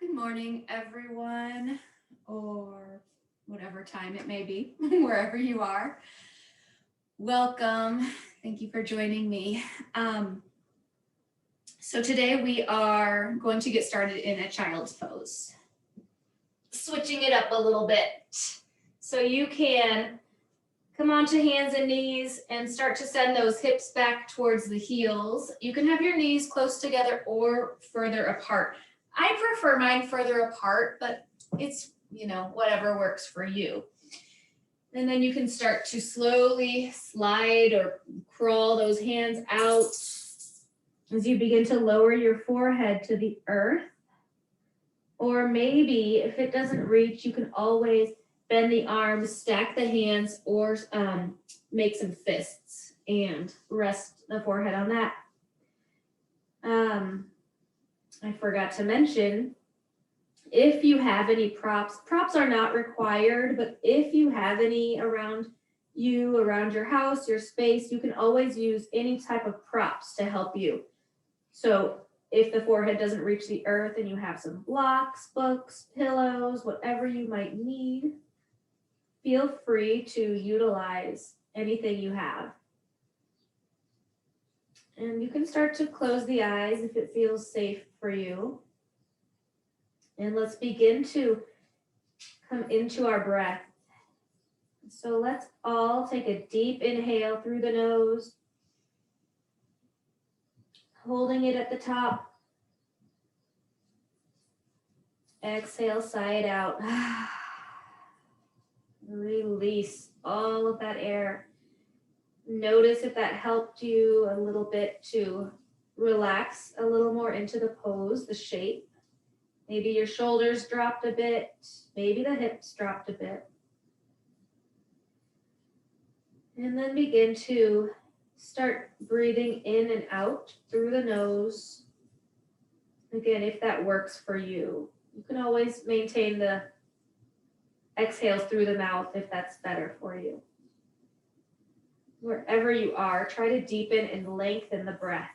Good morning, everyone, or whatever time it may be, wherever you are. Welcome. Thank you for joining me. So today we are going to get started in a child's pose. Switching it up a little bit. So you can come onto hands and knees and start to send those hips back towards the heels. You can have your knees close together or further apart. I prefer mine further apart, but it's, whatever works for you. And then you can start to slowly slide or crawl those hands out as you begin to lower your forehead to the earth. Or maybe if it doesn't reach, you can always bend the arms, stack the hands, or make some fists and rest the forehead on that. I forgot to mention, if you have any props are not required, but if you have any around you, around your house, your space, you can always use any type of props to help you. So if the forehead doesn't reach the earth and you have some blocks, books, pillows, whatever you might need, feel free to utilize anything you have. And you can start to close the eyes if it feels safe for you. And let's begin to come into our breath. So let's all take a deep inhale through the nose, holding it at the top. Exhale, sigh it out. Release all of that air. Notice if that helped you a little bit to relax a little more into the pose, the shape. Maybe your shoulders dropped a bit, maybe the hips dropped a bit. And then begin to start breathing in and out through the nose. Again, if that works for you. You can always maintain the exhales through the mouth if that's better for you. Wherever you are, try to deepen and lengthen the breath.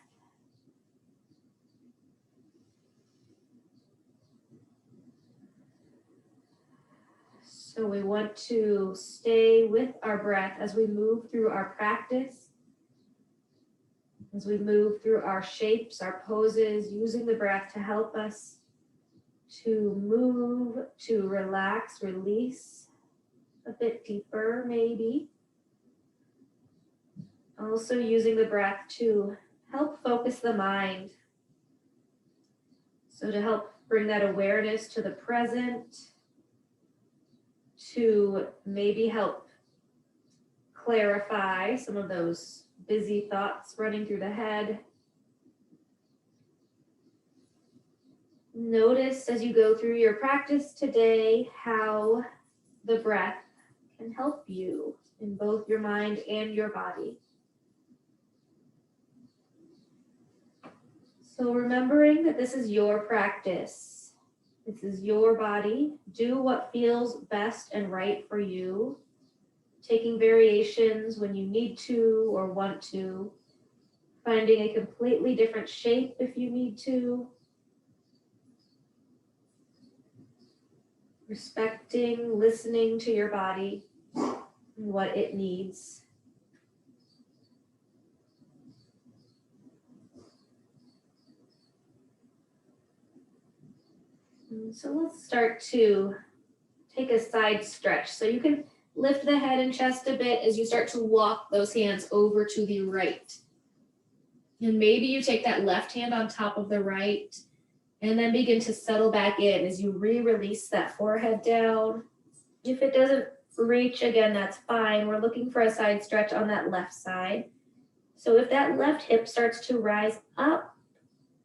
So we want to stay with our breath as we move through our practice, as we move through our shapes, our poses, using the breath to help us to move, to relax, release a bit deeper maybe. Also using the breath to help focus the mind. So to help bring that awareness to the present, to maybe help clarify some of those busy thoughts running through the head. Notice as you go through your practice today how the breath can help you in both your mind and your body. So remembering that this is your practice, this is your body. Do what feels best and right for you, taking variations when you need to or want to, finding a completely different shape if you need to, respecting, listening to your body and what it needs. So let's start to take a side stretch. So you can lift the head and chest a bit as you start to walk those hands over to the right. And maybe you take that left hand on top of the right and then begin to settle back in as you release that forehead down. If it doesn't reach, again, that's fine. We're looking for a side stretch on that left side. So if that left hip starts to rise up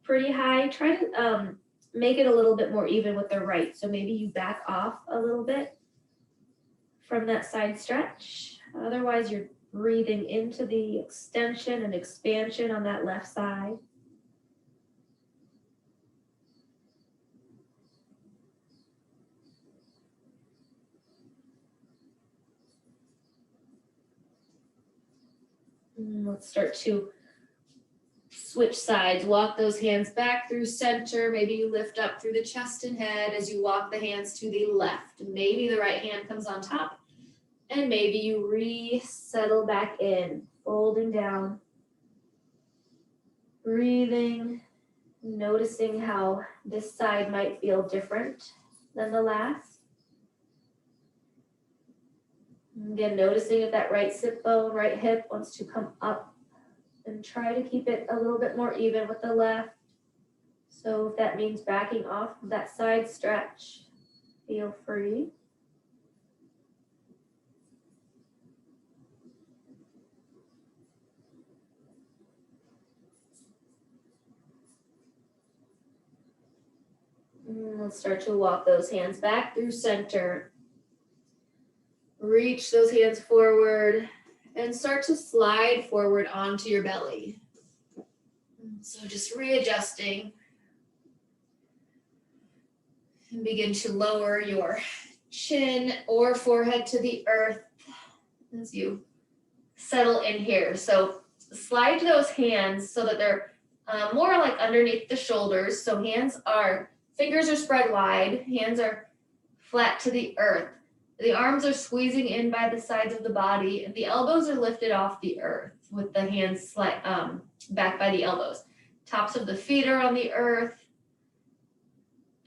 pretty high, try to make it a little bit more even with the right. So maybe you back off a little bit from that side stretch. Otherwise, you're breathing into the extension and expansion on that left side. And let's start to Switch sides, walk those hands back through center. Maybe you lift up through the chest and head as you walk the hands to the left. Maybe the right hand comes on top, and maybe you resettle back in, folding down, breathing, noticing how this side might feel different than the last. Again, noticing if that right sit bone, right hip wants to come up, and try to keep it a little bit more even with the left. So if that means backing off of that side stretch, feel free. And let's start to walk those hands back through center. Reach those hands forward and start to slide forward onto your belly. So just readjusting. And begin to lower your chin or forehead to the earth as you settle in here. So slide those hands so that they're more like underneath the shoulders. So fingers are spread wide, hands are flat to the earth. The arms are squeezing in by the sides of the body, and the elbows are lifted off the earth with the hands back by the elbows. Tops of the feet are on the earth.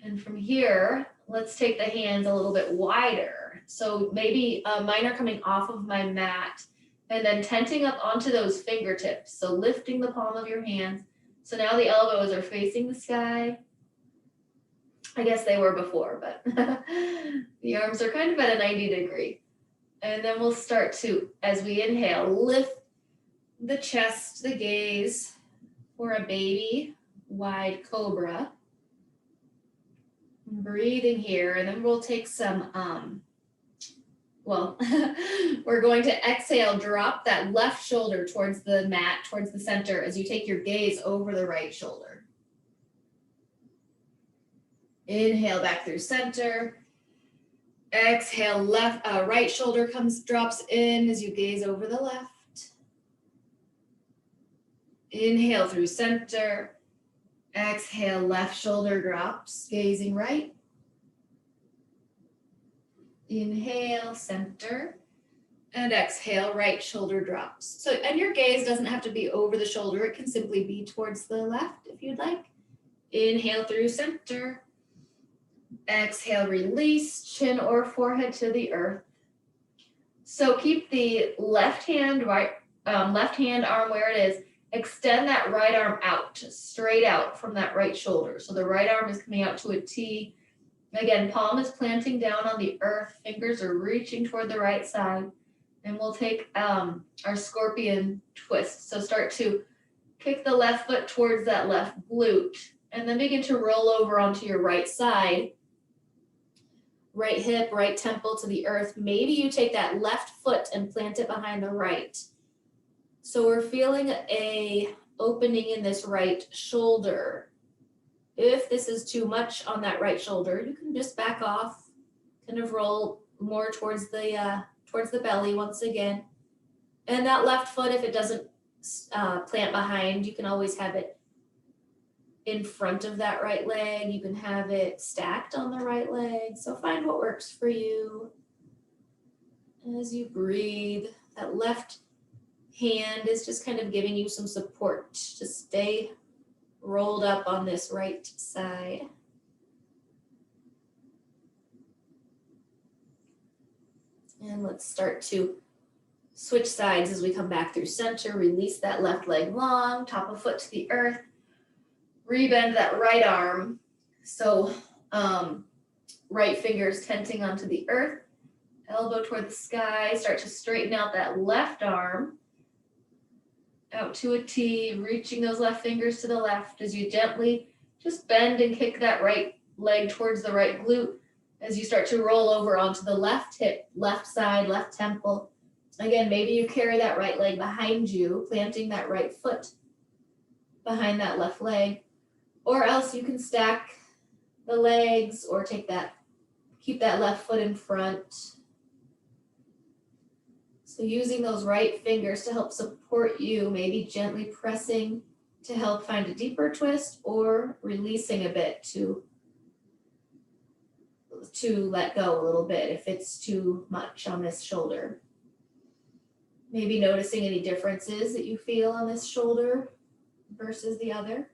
And from here, let's take the hands a little bit wider. So maybe mine are coming off of my mat and then tenting up onto those fingertips. So lifting the palm of your hands. So now the elbows are facing the sky. I guess they were before, but the arms are kind of at a 90 degree. And then we'll start to, as we inhale, lift the chest, the gaze for a baby wide cobra. Breathing here, and then we'll take some, we're going to exhale, drop that left shoulder towards the mat, towards the center as you take your gaze over the right shoulder. Inhale back through center. Exhale, right shoulder drops in as you gaze over the left. Inhale through center. Exhale, left shoulder drops, gazing right. Inhale, center. And exhale, right shoulder drops. And your gaze doesn't have to be over the shoulder. It can simply be towards the left if you'd like. Inhale through center. Exhale, release, chin or forehead to the earth. So keep the left hand arm where it is. Extend that right arm out, straight out from that right shoulder. So the right arm is coming out to a T. Again, palm is planting down on the earth. Fingers are reaching toward the right side. And we'll take our scorpion twist. So start to kick the left foot towards that left glute. And then begin to roll over onto your right side. Right hip, right temple to the earth. Maybe you take that left foot and plant it behind the right. So we're feeling a opening in this right shoulder. If this is too much on that right shoulder, you can just back off, kind of roll more towards the belly once again. And that left foot, if it doesn't plant behind, you can always have it in front of that right leg. You can have it stacked on the right leg. So find what works for you. As you breathe, that left hand is just kind of giving you some support to stay rolled up on this right side. And let's start to switch sides as we come back through center. Release that left leg long, top of foot to the earth. Rebend that right arm. So right fingers tenting onto the earth. Elbow toward the sky. Start to straighten out that left arm. Out to a T, reaching those left fingers to the left as you gently just bend and kick that right leg towards the right glute as you start to roll over onto the left hip, left side, left temple. Again, maybe you carry that right leg behind you, planting that right foot behind that left leg, or else you can stack the legs or keep that left foot in front. So using those right fingers to help support you, maybe gently pressing to help find a deeper twist, or releasing a bit to let go a little bit if it's too much on this shoulder. Maybe noticing any differences that you feel on this shoulder versus the other.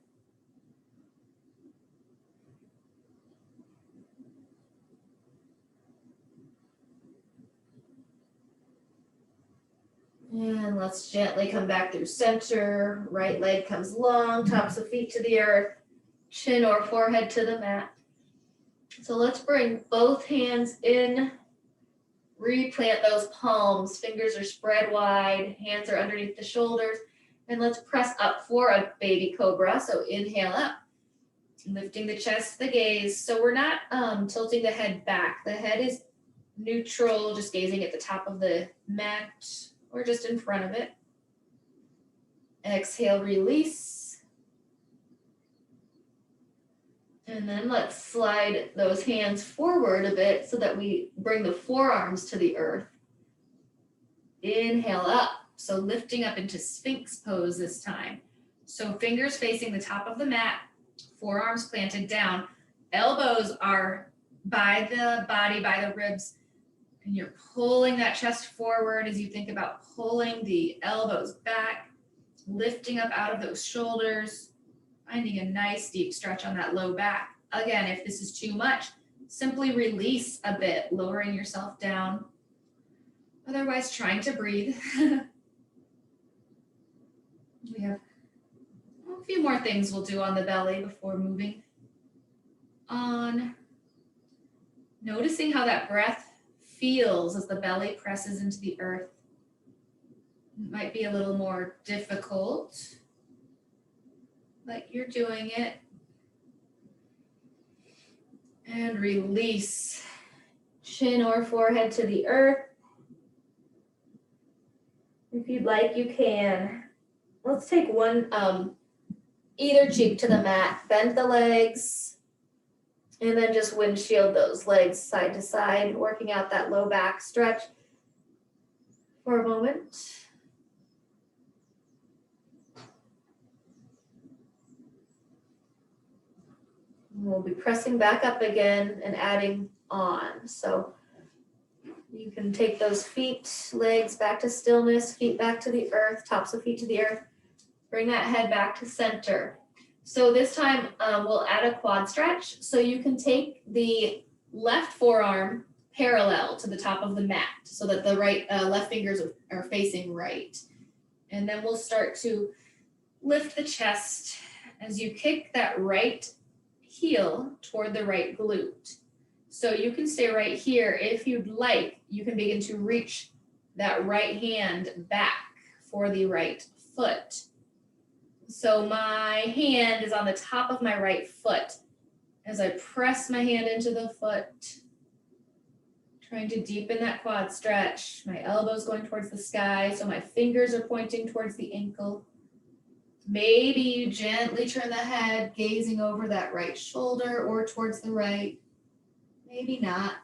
And let's gently come back through center. Right leg comes long, tops of feet to the earth, chin or forehead to the mat. So let's bring both hands in, replant those palms, fingers are spread wide, hands are underneath the shoulders, and let's press up for a baby cobra. So inhale up, lifting the chest, the gaze. So we're not tilting the head back. The head is neutral, just gazing at the top of the mat or just in front of it. Exhale, release. And then let's slide those hands forward a bit so that we bring the forearms to the earth. Inhale up. So lifting up into Sphinx pose this time. So fingers facing the top of the mat, forearms planted down. Elbows are by the body, by the ribs. And you're pulling that chest forward as you think about pulling the elbows back, lifting up out of those shoulders, finding a nice deep stretch on that low back. Again, if this is too much, simply release a bit, lowering yourself down. Otherwise, trying to breathe. We have a few more things we'll do on the belly before moving on. Noticing how that breath feels as the belly presses into the earth. It might be a little more difficult, but you're doing it. And release. Chin or forehead to the earth. If you'd like, you can. Let's take one, either cheek to the mat, bend the legs, and then just windshield those legs side to side, working out that low back stretch for a moment. We'll be pressing back up again and adding on. So you can take those feet, legs back to stillness, feet back to the earth, tops of feet to the earth. Bring that head back to center. So this time we'll add a quad stretch. So you can take the left forearm parallel to the top of the mat so that the left fingers are facing right. And then we'll start to lift the chest as you kick that right heel toward the right glute. So you can stay right here. If you'd like, you can begin to reach that right hand back for the right foot. So my hand is on the top of my right foot. As I press my hand into the foot, trying to deepen that quad stretch, my elbows going towards the sky, so my fingers are pointing towards the ankle. Maybe you gently turn the head, gazing over that right shoulder or towards the right. Maybe not.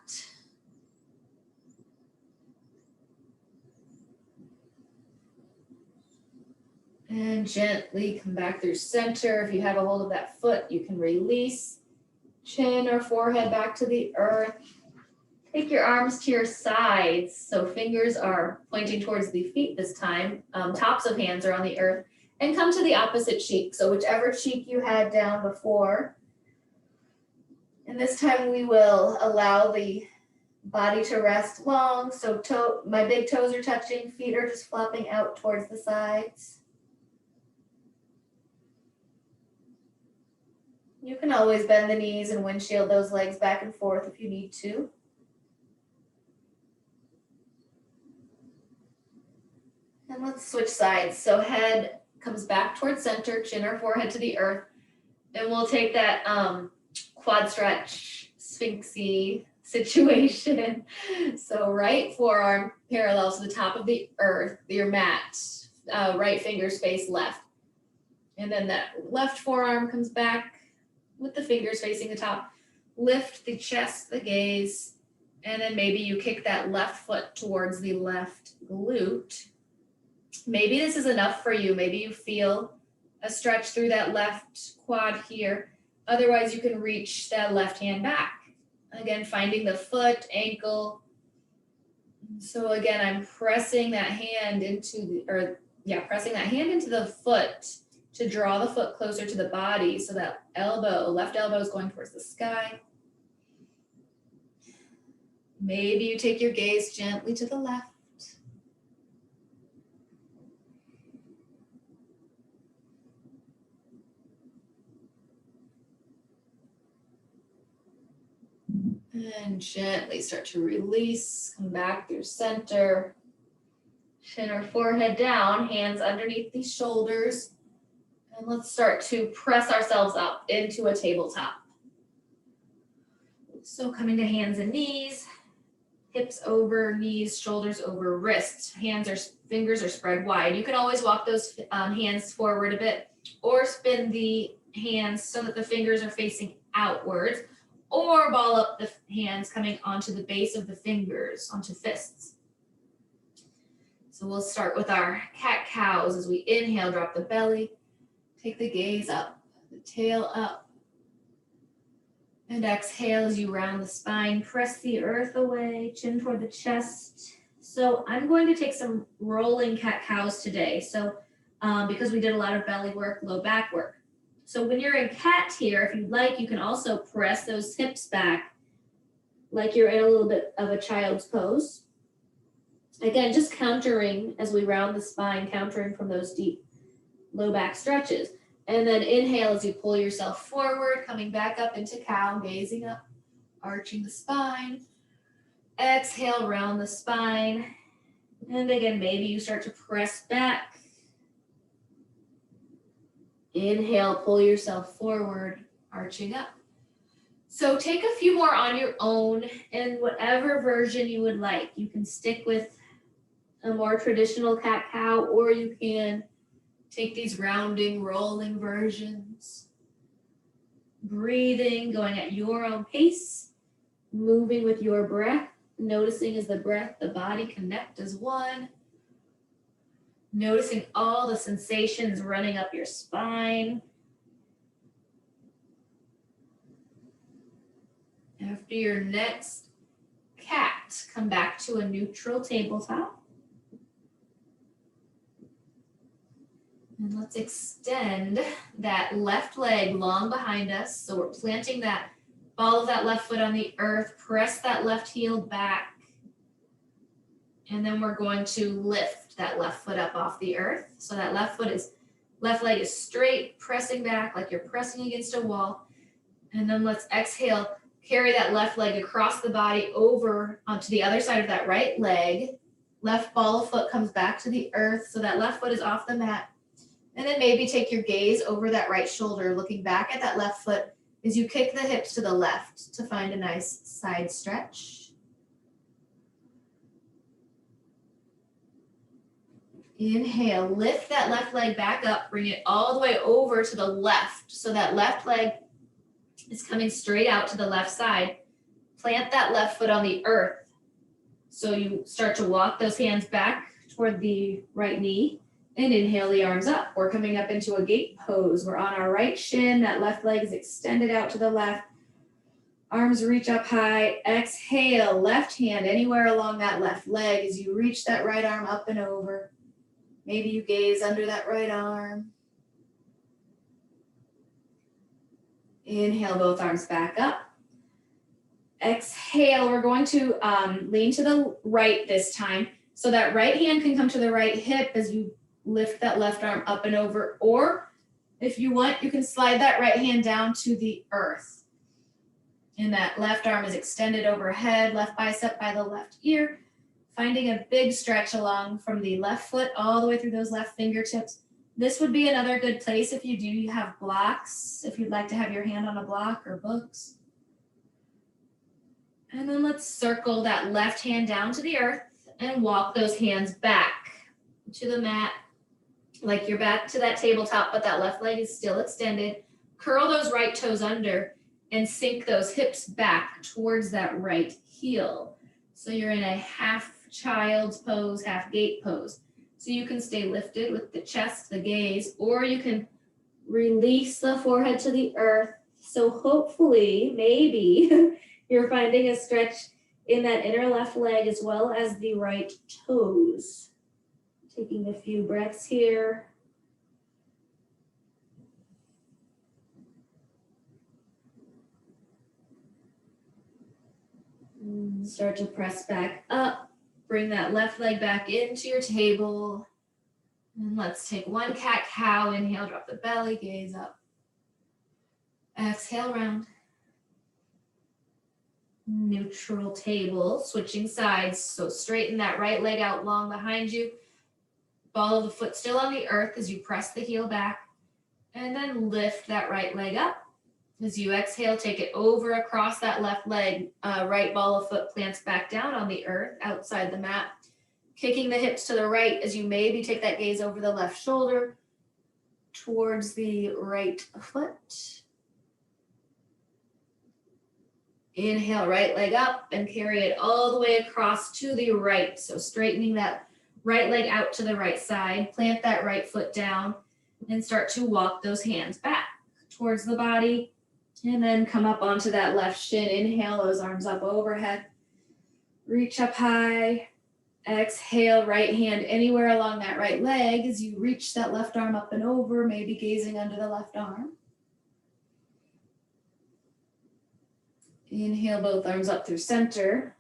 And gently come back through center. If you have a hold of that foot, you can release. Chin or forehead back to the earth. Take your arms to your sides. So fingers are pointing towards the feet this time. Tops of hands are on the earth. And come to the opposite cheek. So whichever cheek you had down before. And this time we will allow the body to rest long. So my big toes are touching, feet are just flopping out towards the sides. You can always bend the knees and windshield those legs back and forth if you need to. And let's switch sides. So head comes back towards center, chin or forehead to the earth. And we'll take that quad stretch, sphinxy situation. So right forearm parallel to the top of the earth, your mat, right fingers face left. And then that left forearm comes back with the fingers facing the top. Lift the chest, the gaze, and then maybe you kick that left foot towards the left glute. Maybe this is enough for you. Maybe you feel a stretch through that left quad here. Otherwise, you can reach that left hand back. Again, finding the foot, ankle. So again, I'm pressing that hand into pressing that hand into the foot to draw the foot closer to the body. So that left elbow is going towards the sky. Maybe you take your gaze gently to the left. And gently start to release, come back through center. Chin or forehead down, hands underneath these shoulders. And let's start to press ourselves up into a tabletop. So coming to hands and knees, hips over knees, shoulders over wrists. Fingers are spread wide. You can always walk those hands forward a bit or spin the hands so that the fingers are facing outwards, or ball up the hands coming onto the base of the fingers, onto fists. So we'll start with our cat-cows. As we inhale, drop the belly, take the gaze up, the tail up. And exhale as you round the spine, press the earth away, chin toward the chest. So I'm going to take some rolling cat-cows today. So because we did a lot of belly work, low back work. So when you're in cat here, if you'd like, you can also press those hips back like you're in a little bit of a child's pose. Again, just countering as we round the spine, countering from those deep low back stretches. And then inhale as you pull yourself forward, coming back up into cow, gazing up, arching the spine. Exhale, round the spine. And again, maybe you start to press back. Inhale, pull yourself forward, arching up. So take a few more on your own in whatever version you would like. You can stick with a more traditional cat-cow, or you can take these rounding, rolling versions. Breathing, going at your own pace, moving with your breath, noticing as the breath, the body connect as one. Noticing all the sensations running up your spine. After your next cat, come back to a neutral tabletop. And let's extend that left leg long behind us. So we're planting that ball of that left foot on the earth, press that left heel back. And then we're going to lift that left foot up off the earth. So that left leg is straight, pressing back like you're pressing against a wall. And then let's exhale, carry that left leg across the body over onto the other side of that right leg. Left ball of foot comes back to the earth. So that left foot is off the mat. And then maybe take your gaze over that right shoulder, looking back at that left foot as you kick the hips to the left to find a nice side stretch. Inhale, lift that left leg back up, bring it all the way over to the left. So that left leg is coming straight out to the left side. Plant that left foot on the earth. So you start to walk those hands back toward the right knee. And inhale the arms up. We're coming up into a gate pose. We're on our right shin. That left leg is extended out to the left. Arms reach up high. Exhale, left hand anywhere along that left leg as you reach that right arm up and over. Maybe you gaze under that right arm. Inhale, both arms back up. Exhale, we're going to lean to the right this time. So that right hand can come to the right hip as you lift that left arm up and over, or if you want, you can slide that right hand down to the earth. And that left arm is extended overhead, left bicep by the left ear, finding a big stretch along from the left foot all the way through those left fingertips. This would be another good place if you do have blocks, if you'd like to have your hand on a block or books. And then let's circle that left hand down to the earth and walk those hands back to the mat. Like you're back to that tabletop, but that left leg is still extended. Curl those right toes under and sink those hips back towards that right heel. So you're in a half child's pose, half gate pose. So you can stay lifted with the chest, the gaze, or you can Release the forehead to the earth. So hopefully, maybe, you're finding a stretch in that inner left leg as well as the right toes. Taking a few breaths here. And start to press back up. Bring that left leg back into your table. And let's take one cat-cow. Inhale, drop the belly, gaze up. Exhale, round. Neutral table, switching sides. So straighten that right leg out long behind you. Ball of the foot still on the earth as you press the heel back. And then lift that right leg up. As you exhale, take it over across that left leg. Right ball of foot plants back down on the earth outside the mat. Kicking the hips to the right as you maybe take that gaze over the left shoulder towards the right foot. Inhale, right leg up and carry it all the way across to the right. So straightening that right leg out to the right side. Plant that right foot down and start to walk those hands back towards the body. And then come up onto that left shin. Inhale, those arms up overhead. Reach up high. Exhale, right hand anywhere along that right leg as you reach that left arm up and over, maybe gazing under the left arm. Inhale, both arms up through center.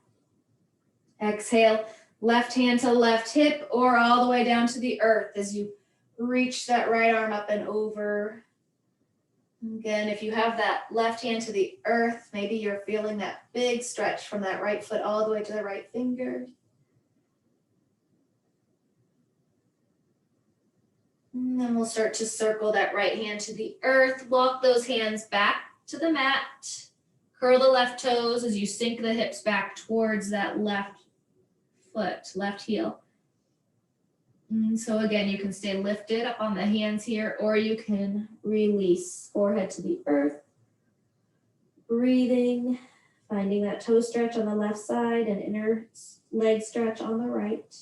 Exhale, left hand to left hip or all the way down to the earth as you reach that right arm up and over. Again, if you have that left hand to the earth, maybe you're feeling that big stretch from that right foot all the way to the right finger. And then we'll start to circle that right hand to the earth. Walk those hands back to the mat. Curl the left toes as you sink the hips back towards that left foot, left heel. And so again, you can stay lifted up on the hands here, or you can release forehead to the earth. Breathing, finding that toe stretch on the left side and inner leg stretch on the right.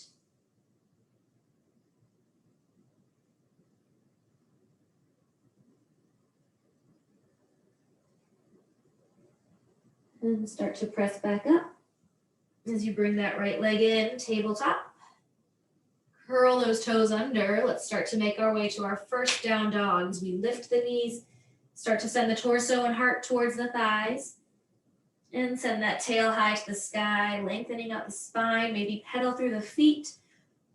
And start to press back up as you bring that right leg in, tabletop. Curl those toes under. Let's start to make our way to our first down dog as we lift the knees, start to send the torso and heart towards the thighs, and send that tail high to the sky, lengthening out the spine, maybe pedal through the feet.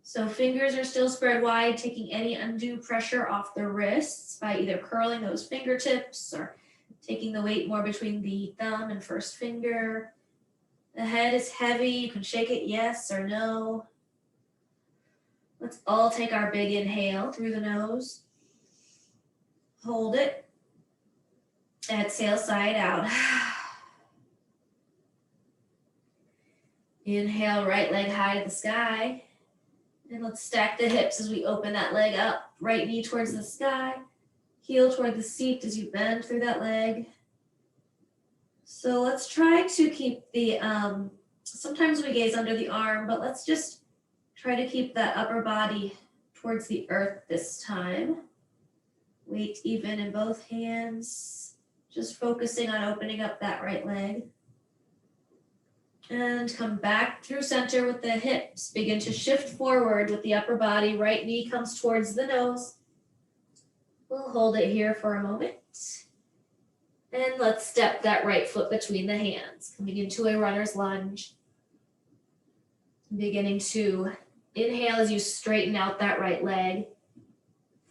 So fingers are still spread wide, taking any undue pressure off the wrists by either curling those fingertips or taking the weight more between the thumb and first finger. The head is heavy. You can shake it yes or no. Let's all take our big inhale through the nose. Hold it. Exhale, side out. Inhale, right leg high to the sky. And let's stack the hips as we open that leg up. Right knee towards the sky. Heel toward the seat as you bend through that leg. So let's try to keep the, sometimes we gaze under the arm, but let's just try to keep that upper body towards the earth this time. Weight even in both hands. Just focusing on opening up that right leg. And come back through center with the hips. Begin to shift forward with the upper body. Right knee comes towards the nose. We'll hold it here for a moment. And let's step that right foot between the hands. Coming into a runner's lunge. Beginning to inhale as you straighten out that right leg.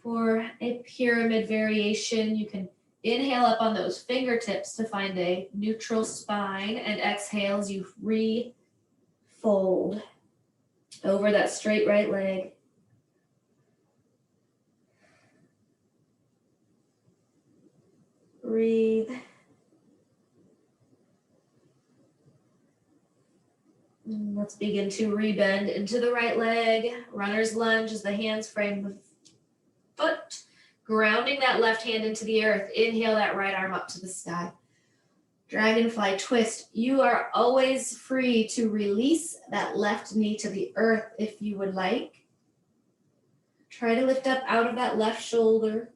For a pyramid variation, you can inhale up on those fingertips to find a neutral spine, and exhale as you refold over that straight right leg. Breathe. And let's begin to rebend into the right leg. Runner's lunge as the hands frame the foot, grounding that left hand into the earth. Inhale that right arm up to the sky. Dragonfly twist. You are always free to release that left knee to the earth if you would like. Try to lift up out of that left shoulder.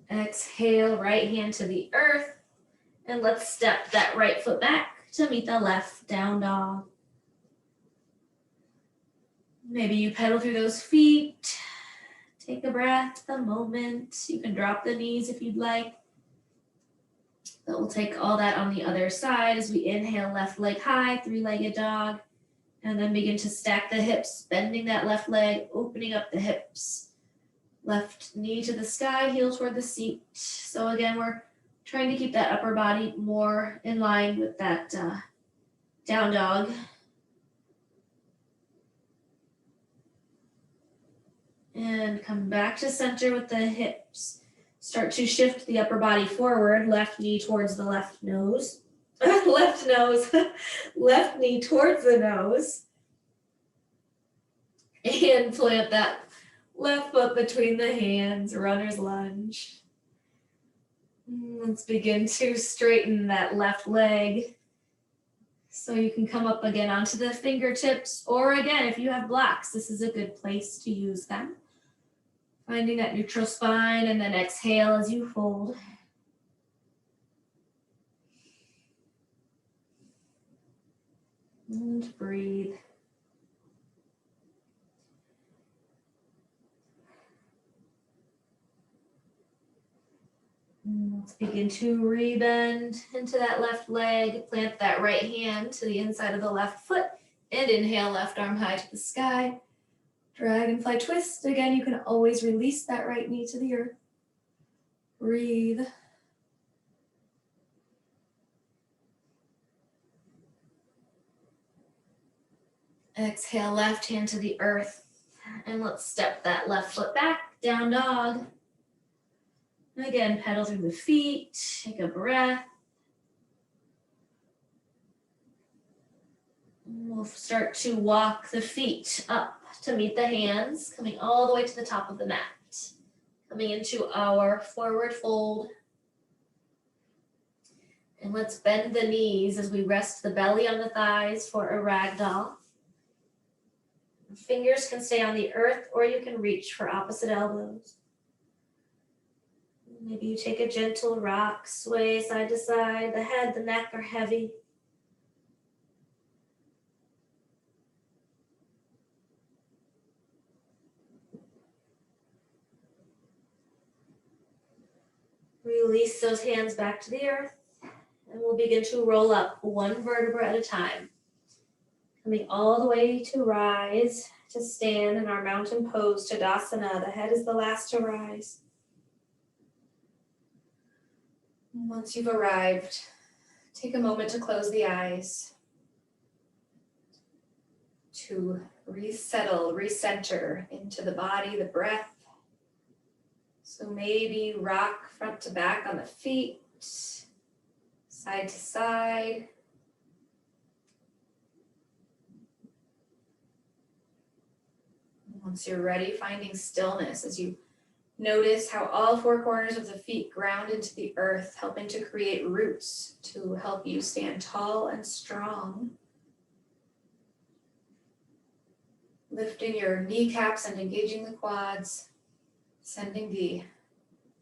Exhale, right hand to the earth. And let's step that right foot back to meet the left down dog. Maybe you pedal through those feet. Take a breath, a moment. You can drop the knees if you'd like. But we'll take all that on the other side as we inhale, left leg high, three-legged dog. And then begin to stack the hips, bending that left leg, opening up the hips. Left knee to the sky, heel toward the seat. So again, we're trying to keep that upper body more in line with that down dog. And come back to center with the hips. Start to shift the upper body forward, left knee towards the left nose. Left nose, left knee towards the nose. And plant that left foot between the hands, runner's lunge. Let's begin to straighten that left leg. So you can come up again onto the fingertips, or again, if you have blocks, this is a good place to use them. Finding that neutral spine, and then exhale as you fold. And breathe. Let's begin to rebend into that left leg. Plant that right hand to the inside of the left foot. And inhale, left arm high to the sky. Dragonfly twist. Again, you can always release that right knee to the earth. Breathe. Exhale, left hand to the earth. And let's step that left foot back, down dog. And again, pedal through the feet, take a breath. We'll start to walk the feet up to meet the hands, coming all the way to the top of the mat. Coming into our forward fold. And let's bend the knees as we rest the belly on the thighs for a ragdoll. Fingers can stay on the earth, or you can reach for opposite elbows. Maybe you take a gentle rock, sway side to side. The head, the neck are heavy. Release those hands back to the earth, and we'll begin to roll up one vertebra at a time. Coming all the way to rise, to stand in our mountain pose, Tadasana. The head is the last to rise. Once you've arrived, take a moment to close the eyes, to resettle, recenter into the body, the breath. So maybe rock front to back on the feet, side to side. Once you're ready, finding stillness as you notice how all four corners of the feet ground into the earth, helping to create roots to help you stand tall and strong. Lifting your kneecaps and engaging the quads, sending the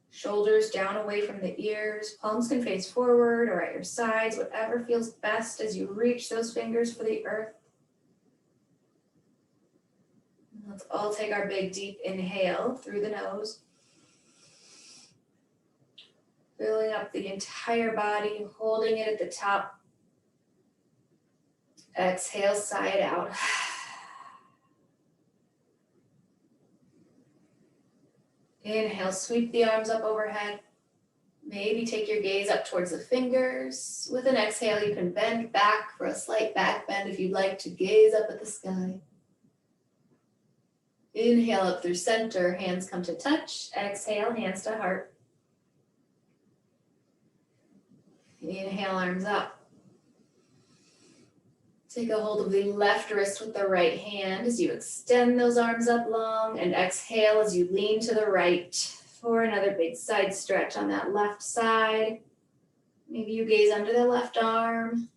shoulders down away from the ears. Palms can face forward or at your sides, whatever feels best as you reach those fingers for the earth. Let's all take our big deep inhale through the nose. Filling up the entire body, holding it at the top. Exhale, sigh it out. Inhale, sweep the arms up overhead. Maybe take your gaze up towards the fingers. With an exhale, you can bend back for a slight back bend if you'd like to gaze up at the sky. Inhale up through center, hands come to touch. Exhale, hands to heart. Inhale, arms up. Take a hold of the left wrist with the right hand as you extend those arms up long, and exhale as you lean to the right for another big side stretch on that left side. Maybe you gaze under the left arm.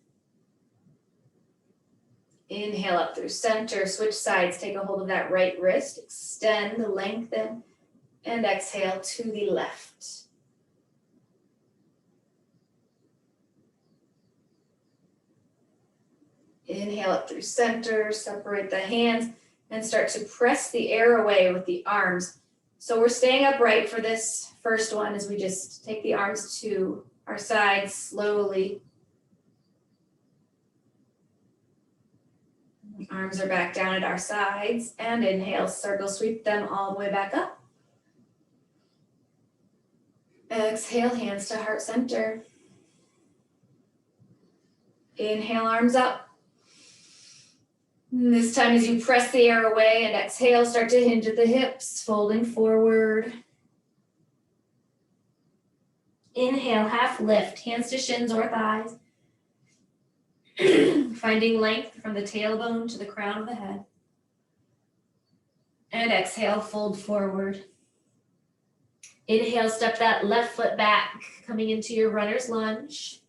Inhale up through center, switch sides, take a hold of that right wrist, extend, lengthen, and exhale to the left. Inhale up through center, separate the hands, and start to press the air away with the arms. So we're staying upright for this first one as we just take the arms to our sides slowly. Arms are back down at our sides, and inhale, circle sweep them all the way back up. Exhale, hands to heart center. Inhale, arms up. And this time as you press the air away and exhale, start to hinge at the hips, folding forward. Inhale, half lift, hands to shins or thighs. Finding length from the tailbone to the crown of the head. And exhale, fold forward. Inhale, step that left foot back, coming into your runner's lunge.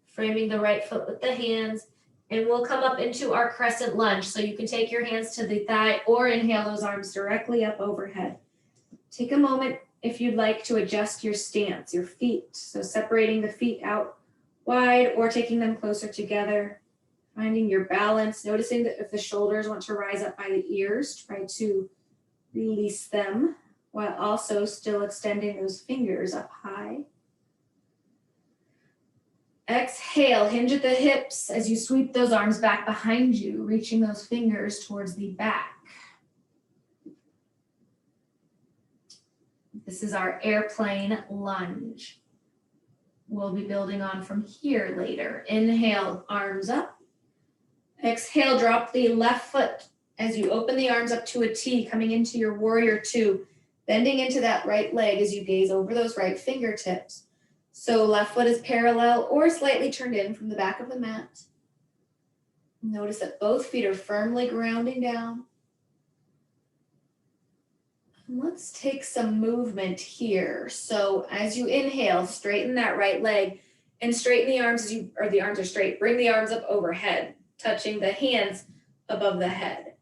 Framing the right foot with the hands. And we'll come up into our crescent lunge. So you can take your hands to the thigh or inhale those arms directly up overhead. Take a moment if you'd like to adjust your stance, your feet. So separating the feet out wide or taking them closer together. Finding your balance, noticing that if the shoulders want to rise up by the ears, try to release them while also still extending those fingers up high. Exhale, hinge at the hips as you sweep those arms back behind you, reaching those fingers towards the back. This is our airplane lunge. We'll be building on from here later. Inhale, arms up. Exhale, drop the left foot as you open the arms up to a T, coming into your warrior two, bending into that right leg as you gaze over those right fingertips. So left foot is parallel or slightly turned in from the back of the mat. Notice that both feet are firmly grounding down. Let's take some movement here. So as you inhale, straighten that right leg and straighten the arms or the arms are straight. Bring the arms up overhead, touching the hands above the head.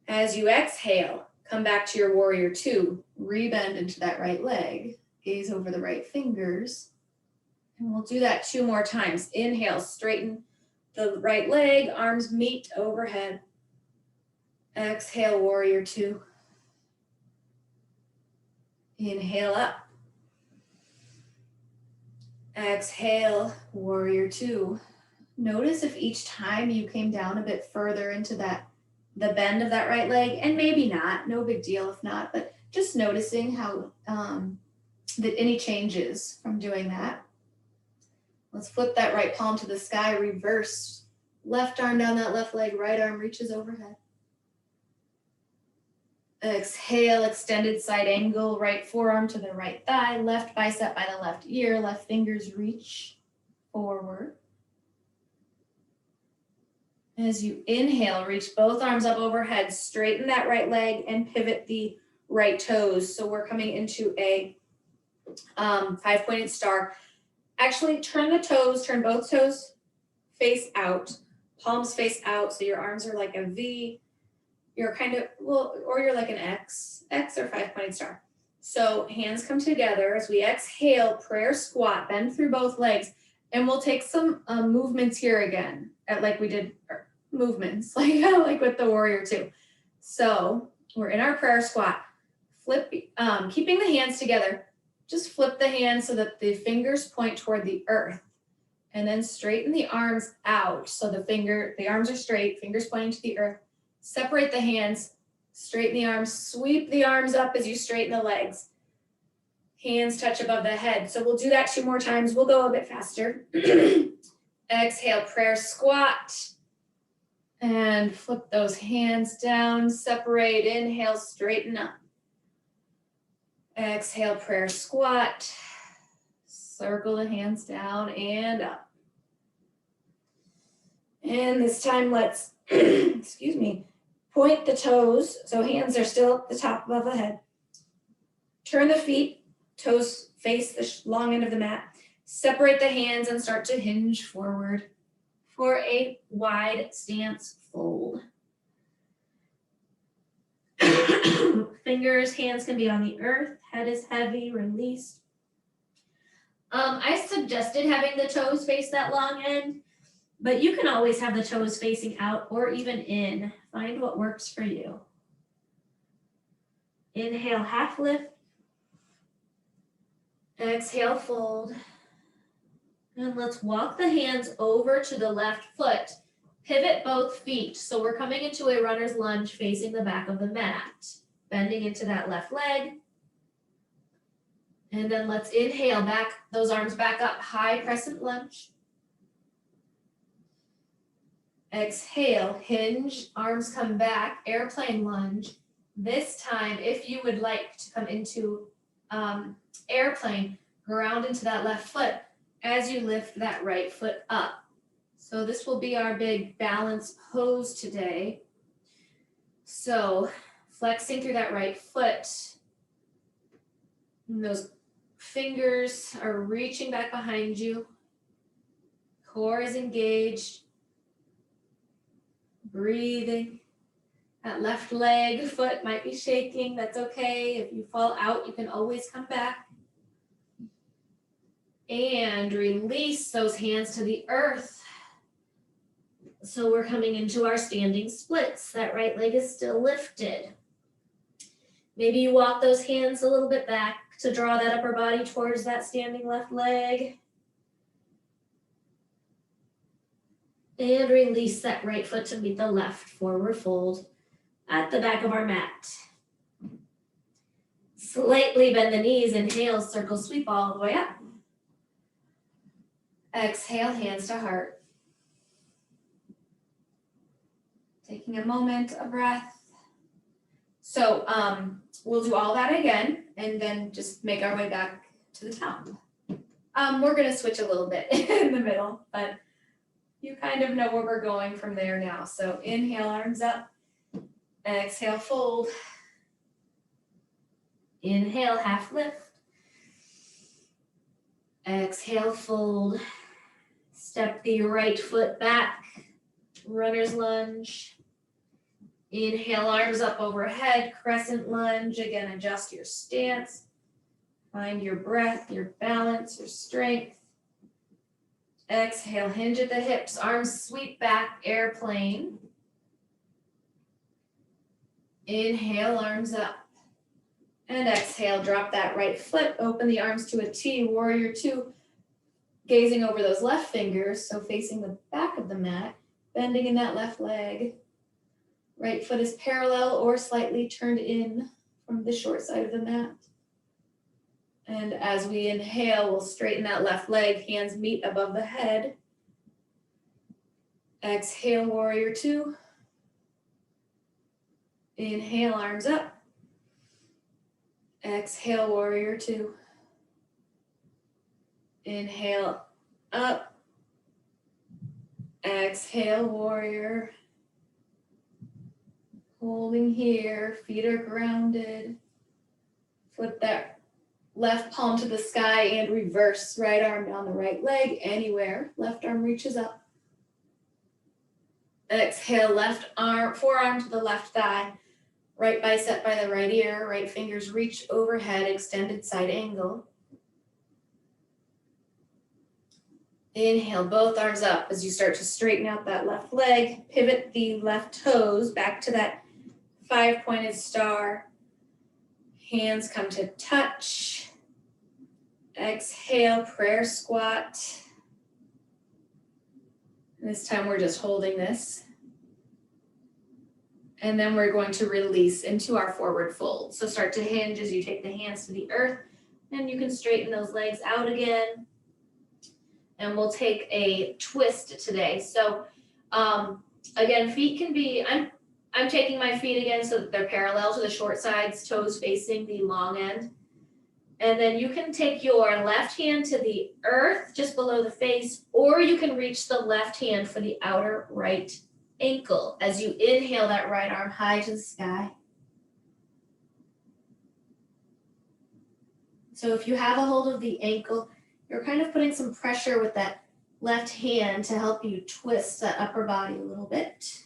As you exhale, come back to your warrior two, rebend into that right leg. Gaze over the right fingers. And we'll do that 2 more times. Inhale, straighten the right leg, arms meet overhead. Exhale, warrior two. Inhale up. Exhale, warrior two. Notice if each time you came down a bit further into the bend of that right leg, and maybe not, no big deal if not, but just noticing how that any changes from doing that. Let's flip that right palm to the sky, reverse. Left arm down that left leg, right arm reaches overhead. Exhale, extended side angle, right forearm to the right thigh, left bicep by the left ear, left fingers reach forward. As you inhale, reach both arms up overhead, straighten that right leg and pivot the right toes. So we're coming into a 5-pointed star. Actually, turn both toes face out, palms face out. So your arms are like a V. You're kind of, or you're like an X or 5-pointed star. So hands come together as we exhale, prayer squat, bend through both legs. And we'll take some movements here again, like we did movements, like with the warrior two. So we're in our prayer squat, flip, keeping the hands together. Just flip the hands so that the fingers point toward the earth, and then straighten the arms out. So the arms are straight, fingers pointing to the earth. Separate the hands, straighten the arms, sweep the arms up as you straighten the legs. Hands touch above the head. So we'll do that 2 more times. We'll go a bit faster. Exhale, prayer squat. And flip those hands down, separate, inhale, straighten up. Exhale, prayer squat. Circle the hands down and up. And this time let's, point the toes. So hands are still at the top above the head. Turn the feet, toes face the long end of the mat. Separate the hands and start to hinge forward for a wide stance fold. Fingers, hands can be on the earth, head is heavy, release. I suggested having the toes face that long end, But you can always have the toes facing out or even in. Find what works for you. Inhale, half lift. Exhale, fold. And let's walk the hands over to the left foot. Pivot both feet. So we're coming into a runner's lunge facing the back of the mat. Bending into that left leg. And then let's inhale back, those arms back up, high crescent lunge. Exhale, hinge, arms come back, airplane lunge. This time, if you would like to come into airplane, ground into that left foot as you lift that right foot up. So this will be our big balance pose today. So flexing through that right foot, and those fingers are reaching back behind you. Core is engaged. Breathing. That left leg, foot might be shaking. That's okay. If you fall out, you can always come back. And release those hands to the earth. So we're coming into our standing splits. That right leg is still lifted. Maybe you walk those hands a little bit back to draw that upper body towards that standing left leg. And release that right foot to meet the left forward fold at the back of our mat. Slightly bend the knees, inhale, circle sweep all the way up. Exhale, hands to heart. Taking a moment, a breath. So we'll do all that again and then just make our way back to the top. We're gonna switch a little bit in the middle, but you kind of know where we're going from there now. So inhale, arms up. Exhale, fold. Inhale, half lift. Exhale, fold. Step the right foot back. Runner's lunge. Inhale, arms up overhead. Crescent lunge. Again, adjust your stance. Find your breath, your balance, your strength. Exhale, hinge at the hips, arms sweep back, airplane. Inhale, arms up. And exhale, drop that right foot, open the arms to a T, warrior two. Gazing over those left fingers, so facing the back of the mat, bending in that left leg. Right foot is parallel or slightly turned in from the short side of the mat. And as we inhale, we'll straighten that left leg, hands meet above the head. Exhale, warrior two. Inhale, arms up. Exhale, warrior two. Inhale, up. Exhale, warrior. Holding here, feet are grounded. Flip that left palm to the sky and reverse. Right arm down the right leg, anywhere. Left arm reaches up. Exhale, left arm, forearm to the left thigh. Right bicep by the right ear. Right fingers reach overhead, extended side angle. Inhale, both arms up as you start to straighten out that left leg. Pivot the left toes back to that 5-pointed star. Hands come to touch. Exhale, prayer squat. This time we're just holding this. And then we're going to release into our forward fold. So start to hinge as you take the hands to the earth, and you can straighten those legs out again. And we'll take a twist today. So again, feet can be, I'm taking my feet again so that they're parallel to the short sides, toes facing the long end. And then you can take your left hand to the earth just below the face, or you can reach the left hand for the outer right ankle as you inhale that right arm high to the sky. So if you have a hold of the ankle, you're kind of putting some pressure with that left hand to help you twist that upper body a little bit.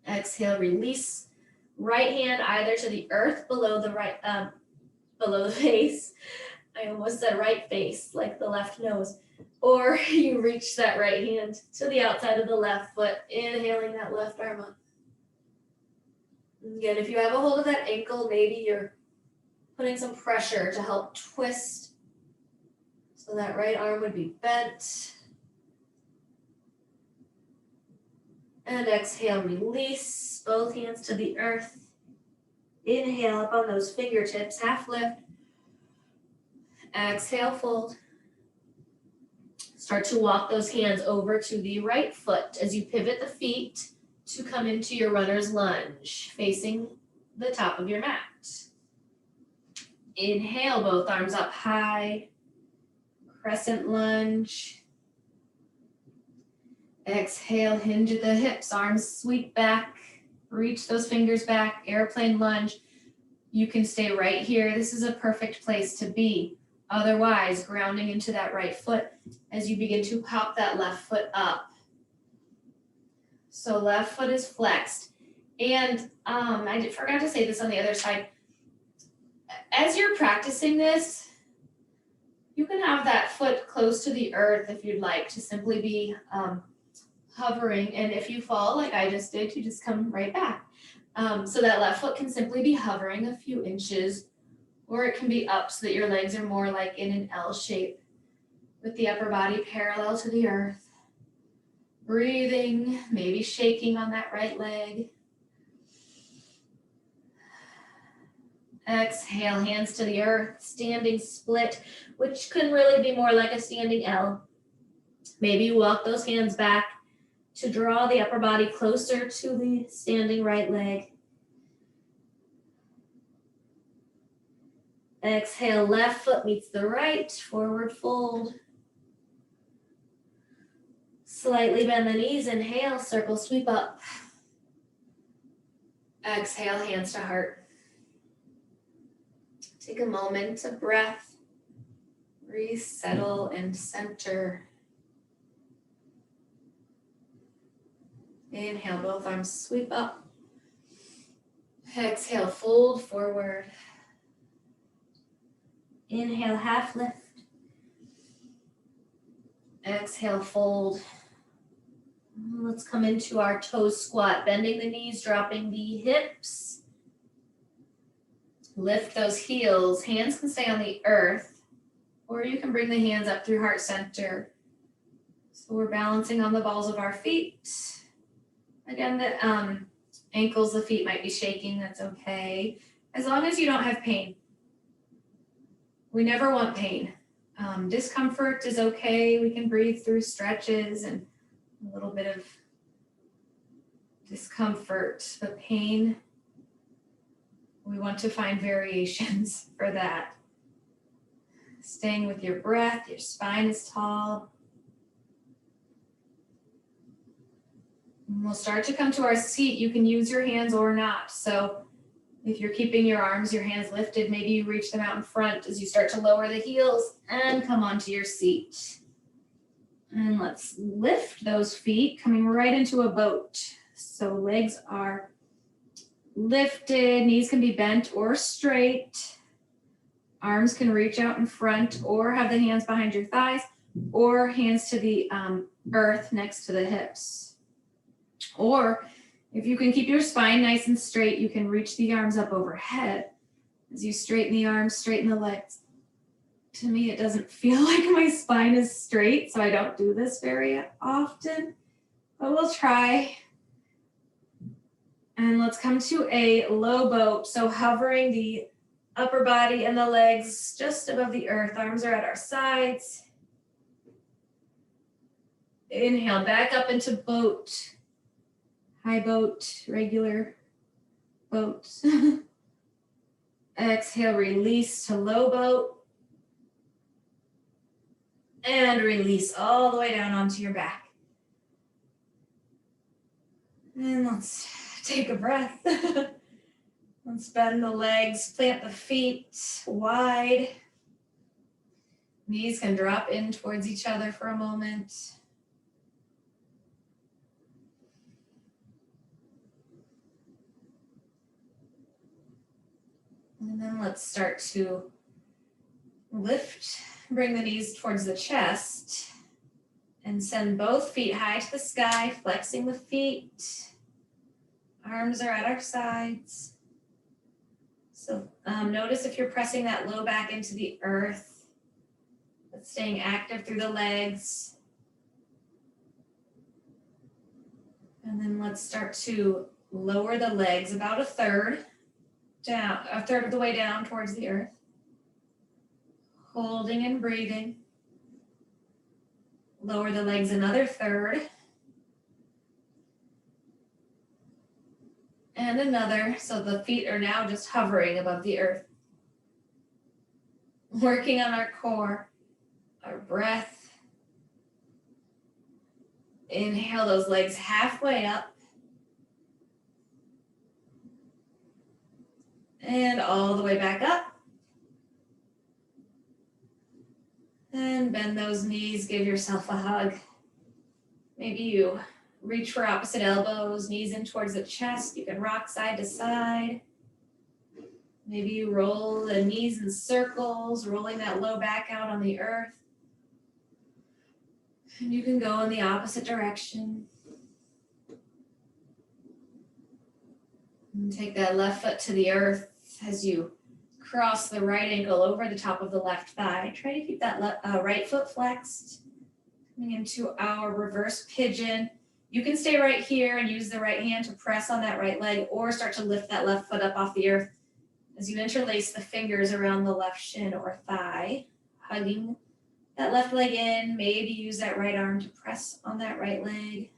Exhale, release. Right hand either to the earth below the face, I almost said right face, like the left nose. Or you reach that right hand to the outside of the left foot, inhaling that left arm up. Again, if you have a hold of that ankle, maybe you're putting some pressure to help twist. So that right arm would be bent. And exhale, release both hands to the earth. Inhale up on those fingertips, half lift. Exhale, fold. Start to walk those hands over to the right foot as you pivot the feet to come into your runner's lunge, facing the top of your mat. Inhale, both arms up high, crescent lunge. Exhale, hinge at the hips, arms sweep back, reach those fingers back, airplane lunge. You can stay right here. This is a perfect place to be. Otherwise, grounding into that right foot as you begin to pop that left foot up. So left foot is flexed. And I forgot to say this on the other side. As you're practicing this, you can have that foot close to the earth if you'd like to simply be hovering. And if you fall like I just did, you just come right back. So that left foot can simply be hovering a few inches, or it can be up so that your legs are more like in an L shape with the upper body parallel to the earth. Breathing, maybe shaking on that right leg. Exhale, hands to the earth, standing split, which can really be more like a standing L. Maybe you walk those hands back to draw the upper body closer to the standing right leg. Exhale, left foot meets the right, forward fold. Slightly bend the knees, inhale, circle sweep up. Exhale, hands to heart. Take a moment of breath, resettle and center. Inhale, both arms sweep up. Exhale, fold forward. Inhale, half lift. Exhale, fold. Let's come into our toe squat, bending the knees, dropping the hips. Lift those heels. Hands can stay on the earth, or you can bring the hands up through heart center. So we're balancing on the balls of our feet. Again, the ankles, the feet might be shaking, that's okay. As long as you don't have pain. We never want pain. Discomfort is okay. We can breathe through stretches and a little bit of discomfort. The pain, we want to find variations for that. Staying with your breath, your spine is tall. And we'll start to come to our seat. You can use your hands or not. So if you're keeping your arms, your hands lifted, maybe you reach them out in front as you start to lower the heels and come onto your seat. And let's lift those feet, coming right into a boat. So legs are lifted, knees can be bent or straight. Arms can reach out in front or have the hands behind your thighs or hands to the earth next to the hips. Or if you can keep your spine nice and straight, you can reach the arms up overhead. As you straighten the arms, straighten the legs. To me, it doesn't feel like my spine is straight, so I don't do this very often, but we'll try. And let's come to a low boat. So hovering the upper body and the legs just above the earth. Arms are at our sides. Inhale, back up into boat. High boat, regular boat. Exhale, release to low boat. And release all the way down onto your back. And let's take a breath. Let's bend the legs, plant the feet wide. Knees can drop in towards each other for a moment. And then let's start to Lift, bring the knees towards the chest and send both feet high to the sky, flexing the feet. Arms are at our sides. So notice if you're pressing that low back into the earth, but staying active through the legs. And then let's start to lower the legs about a third of the way down towards the earth. Holding and breathing. Lower the legs another third. And another, so the feet are now just hovering above the earth. Working on our core, our breath. Inhale those legs halfway up. And all the way back up. And bend those knees, give yourself a hug. Maybe you reach for opposite elbows, knees in towards the chest. You can rock side to side. Maybe you roll the knees in circles, rolling that low back out on the earth. And you can go in the opposite direction. And take that left foot to the earth as you cross the right ankle over the top of the left thigh. Try to keep that right foot flexed. Coming into our reverse pigeon. You can stay right here and use the right hand to press on that right leg or start to lift that left foot up off the earth as you interlace the fingers around the left shin or thigh, hugging that left leg in. Maybe use that right arm to press on that right leg.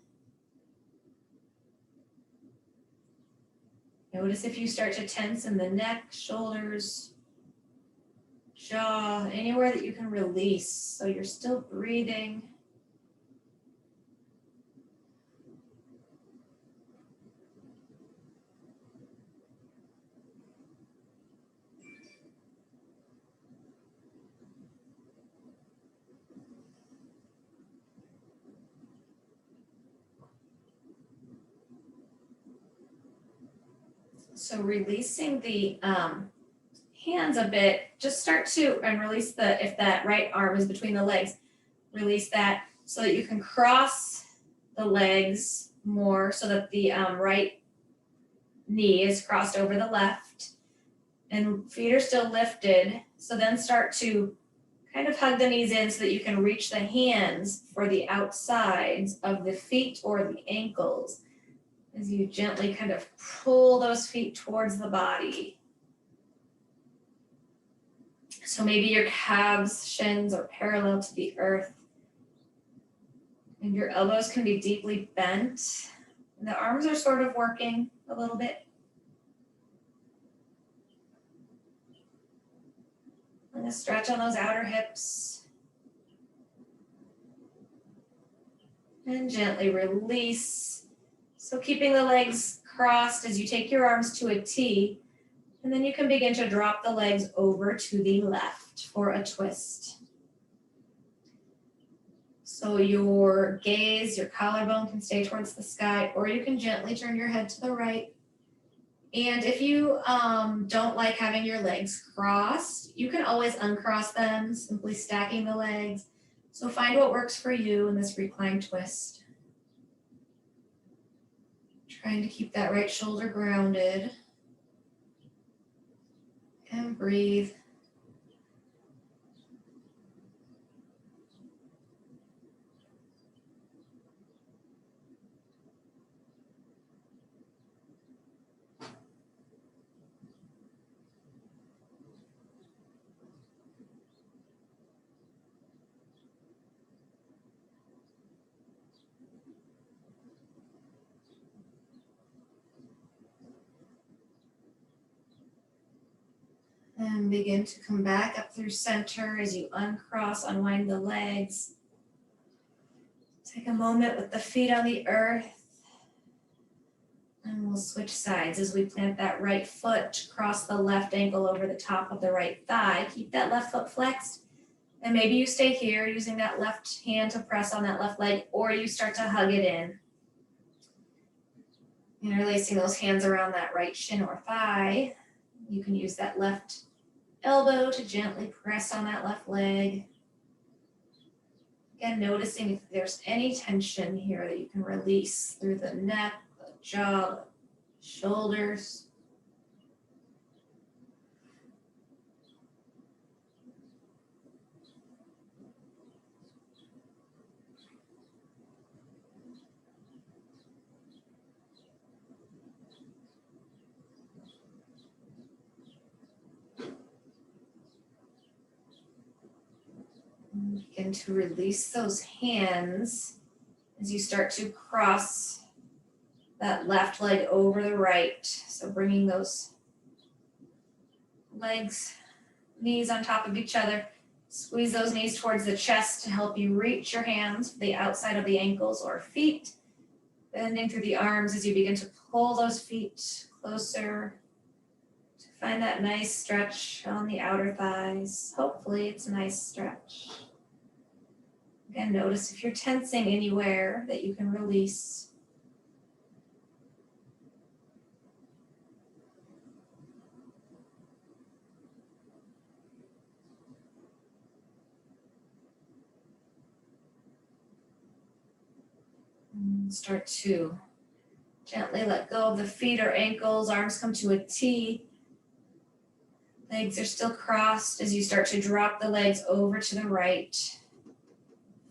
Notice if you start to tense in the neck, shoulders, jaw, anywhere that you can release so you're still breathing. So releasing the hands a bit, just start to, and release if that right arm is between the legs, release that so that you can cross the legs more so that the right knee is crossed over the left and feet are still lifted. So then start to kind of hug the knees in so that you can reach the hands for the outsides of the feet or the ankles as you gently kind of pull those feet towards the body. So maybe your calves, shins are parallel to the earth. And your elbows can be deeply bent. And the arms are sort of working a little bit. And a stretch on those outer hips. And gently release. So keeping the legs crossed as you take your arms to a T, and then you can begin to drop the legs over to the left for a twist. So your gaze, your collarbone can stay towards the sky, or you can gently turn your head to the right. And if you don't like having your legs crossed, you can always uncross them, simply stacking the legs. So find what works for you in this recline twist. Trying to keep that right shoulder grounded. And breathe. And begin to come back up through center as you uncross, unwind the legs. Take a moment with the feet on the earth. And we'll switch sides as we plant that right foot, cross the left ankle over the top of the right thigh. Keep that left foot flexed. And maybe you stay here using that left hand to press on that left leg, or you start to hug it in. Interlacing those hands around that right shin or thigh. You can use that left elbow to gently press on that left leg. Again, noticing if there's any tension here that you can release through the neck, the jaw, the shoulders. Begin to release those hands as you start to cross that left leg over the right. So bringing those legs, knees on top of each other. Squeeze those knees towards the chest to help you reach your hands for the outside of the ankles or feet. Bending through the arms as you begin to pull those feet closer to find that nice stretch on the outer thighs. Hopefully it's a nice stretch. Again, notice if you're tensing anywhere that you can release. And start to gently let go of the feet or ankles. Arms come to a T. Legs are still crossed as you start to drop the legs over to the right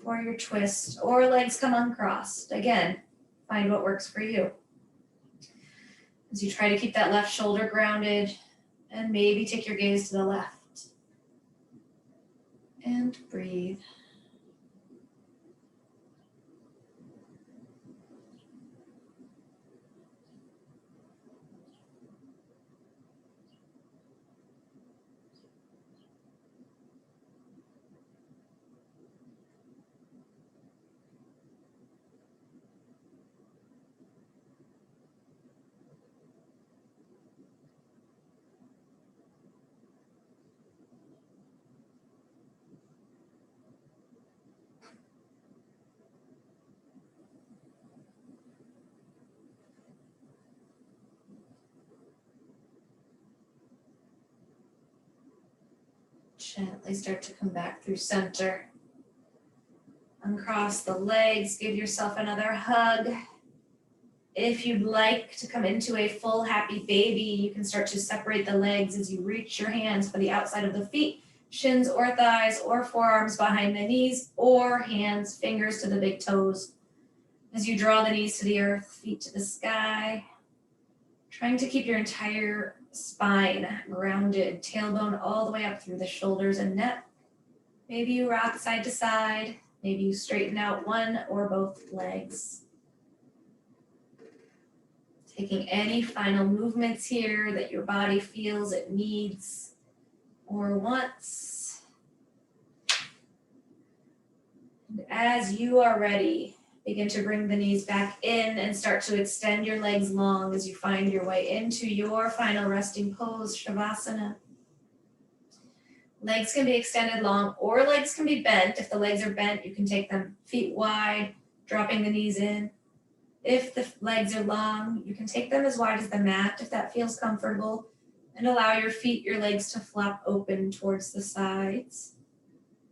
for your twist, or legs come uncrossed. Again, find what works for you. As you try to keep that left shoulder grounded, and maybe take your gaze to the left. And breathe. Gently start to come back through center. Uncross the legs, give yourself another hug. If you'd like to come into a full happy baby, you can start to separate the legs as you reach your hands for the outside of the feet, shins or thighs or forearms behind the knees, or hands, fingers to the big toes. As you draw the knees to the earth, feet to the sky, trying to keep your entire spine grounded, tailbone all the way up through the shoulders and neck. Maybe you rock side to side. Maybe you straighten out one or both legs. Taking any final movements here that your body feels it needs or wants. And as you are ready, begin to bring the knees back in and start to extend your legs long as you find your way into your final resting pose, Shavasana. Legs can be extended long or legs can be bent. If the legs are bent, you can take them feet wide, dropping the knees in. If the legs are long, you can take them as wide as the mat if that feels comfortable, and allow your feet, your legs to flap open towards the sides.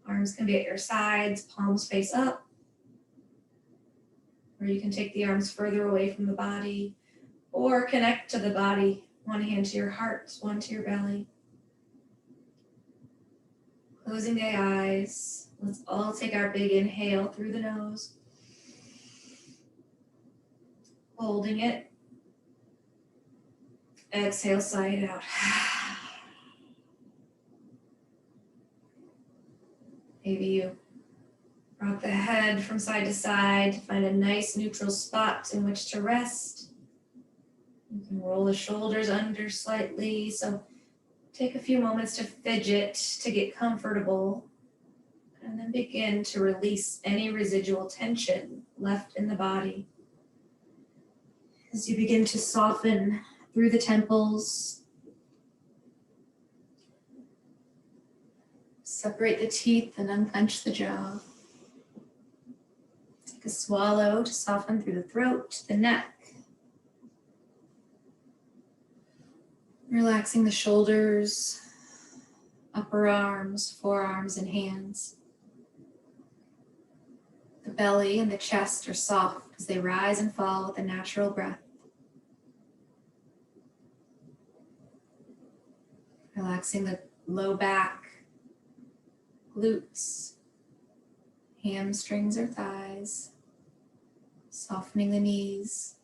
Arms can be at your sides, palms face up. Or you can take the arms further away from the body or connect to the body. One hand to your heart, one to your belly. Closing the eyes. Let's all take our big inhale through the nose. Holding it. Exhale, sigh it out. Maybe you rock the head from side to side, find a nice neutral spot in which to rest. You can roll the shoulders under slightly. So take a few moments to fidget, to get comfortable, and then begin to release any residual tension left in the body. As you begin to soften through the temples, separate the teeth and unclench the jaw. Take a swallow to soften through the throat, the neck. Relaxing the shoulders, upper arms, forearms, and hands. The belly and the chest are soft as they rise and fall with a natural breath. Relaxing the low back, glutes, hamstrings or thighs, softening the knees,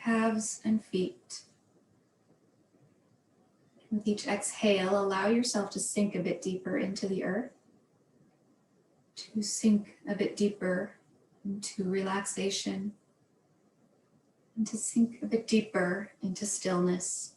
calves, and feet. With each exhale, allow yourself to sink a bit deeper into the earth, to sink a bit deeper into relaxation, and to sink a bit deeper into stillness.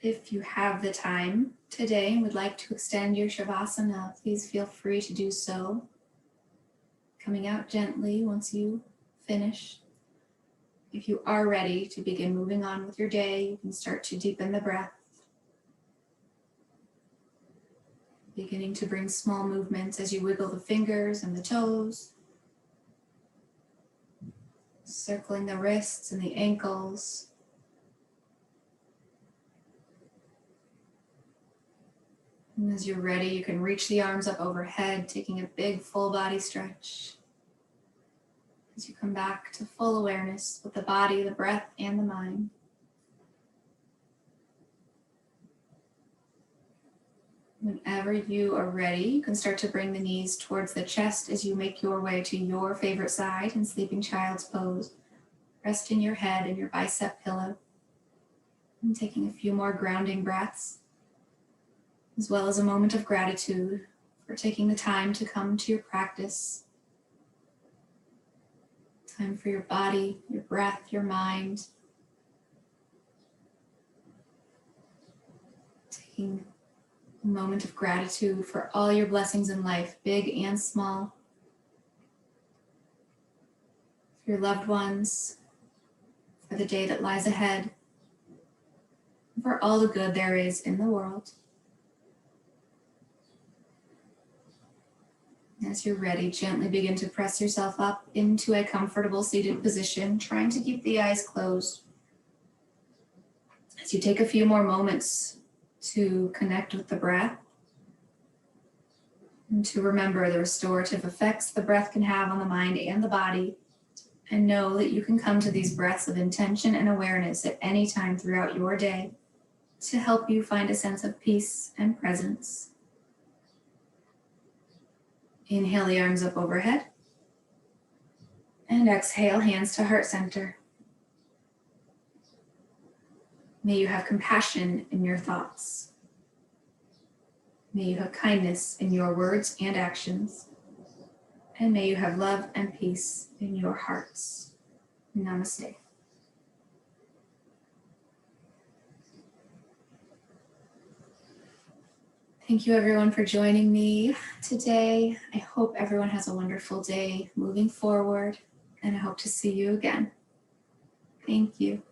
If you have the time today and would like to extend your Shavasana, please feel free to do so. Coming out gently once you finish. If you are ready to begin moving on with your day, you can start to deepen the breath. Beginning to bring small movements as you wiggle the fingers and the toes. Circling the wrists and the ankles. And as you're ready, you can reach the arms up overhead, taking a big full body stretch. As you come back to full awareness with the body, the breath, and the mind. Whenever you are ready, you can start to bring the knees towards the chest as you make your way to your favorite side in sleeping child's pose. Resting your head in your bicep pillow. And taking a few more grounding breaths, as well as a moment of gratitude for taking the time to come to your practice. Time for your body, your breath, your mind. Taking a moment of gratitude for all your blessings in life, big and small. For your loved ones, for the day that lies ahead, and for all the good there is in the world. As you're ready, gently begin to press yourself up into a comfortable seated position, trying to keep the eyes closed. As you take a few more moments to connect with the breath and to remember the restorative effects the breath can have on the mind and the body, and know that you can come to these breaths of intention and awareness at any time throughout your day to help you find a sense of peace and presence. Inhale the arms up overhead. And exhale, hands to heart center. May you have compassion in your thoughts. May you have kindness in your words and actions. And may you have love and peace in your hearts. Namaste. Thank you everyone for joining me today. I hope everyone has a wonderful day moving forward, and I hope to see you again. Thank you.